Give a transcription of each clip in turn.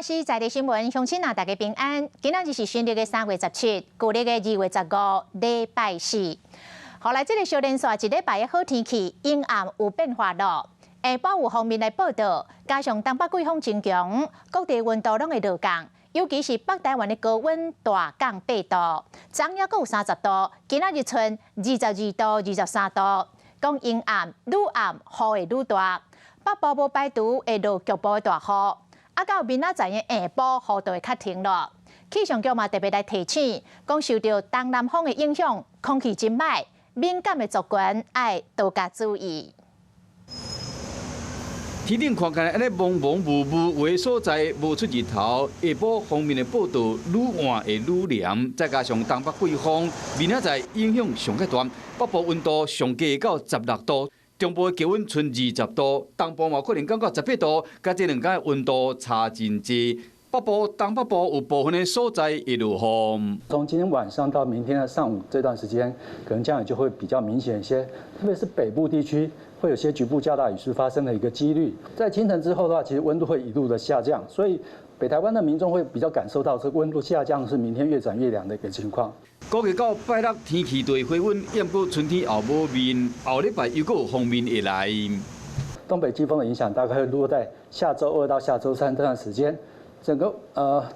是在地新闻，乡亲大家平安。今仔日是新历的3月17，旧历的2月15，礼拜四。后来这个小连续一礼拜的好天气，阴暗有变化咯。下晡有方面来报道，加上东北季风增强，各地温度拢会下降，尤其是北台湾的高温大降8度，昨夜阁有30度，今仔日剩22度、23度。讲阴暗愈暗，雨会愈大。北部无排除会落局部的大雨。到明仔载的下晡，雨就会较停了。气象局嘛特别来提醒，讲受到东南风的影响，空气真歹，敏感的族群要多加注意。天顶看起来安尼蒙蒙雾雾，有的所在无出日头。下晡方面的报道愈晚会愈凉，再加上东北季风，明仔载影响上较大。北部温度上低到16度。中部的高温剩20度，东部嘛可能降到18度，甲这两天的温度差真济。北部、东北部有部分的所在会落雨。从今天晚上到明天的上午这段时间，可能降雨就会比较明显一些，特别是北部地区会有些局部较大雨势发生的一个几率。在清晨之后的话，其实温度会一路的下降，所以北台湾的民众会比较感受到这温度下降是明天越转越凉的一个情况。估计到拜六天气就会回温，淹过春天后无面，后礼拜又有风面会来。东北季风的影响大概会落在下周2到下周3这段时间。整个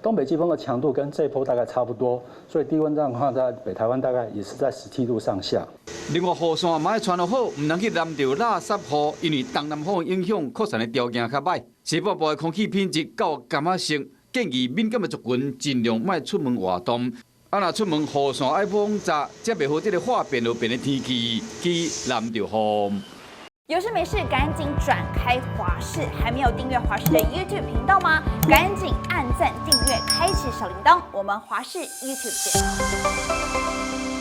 东北季风的强度跟这一波大概差不多，所以低温状况在北台湾大概也是在17度上下。另外，雨伞嘛要穿得好，唔能去淋到垃圾雨，因为东南风的影响，扩散的条件较歹。西北部的空气品质较感啊色，建议敏感的族群尽量莫出门活动。若出门雨伞要防砸，才袂好这个化变路变的天气去淋到雨。有事没事赶紧转开华视，还没有订阅华视的 YouTube 频道吗？赶紧按赞、订阅、开启小铃铛，我们华视 YouTube 见。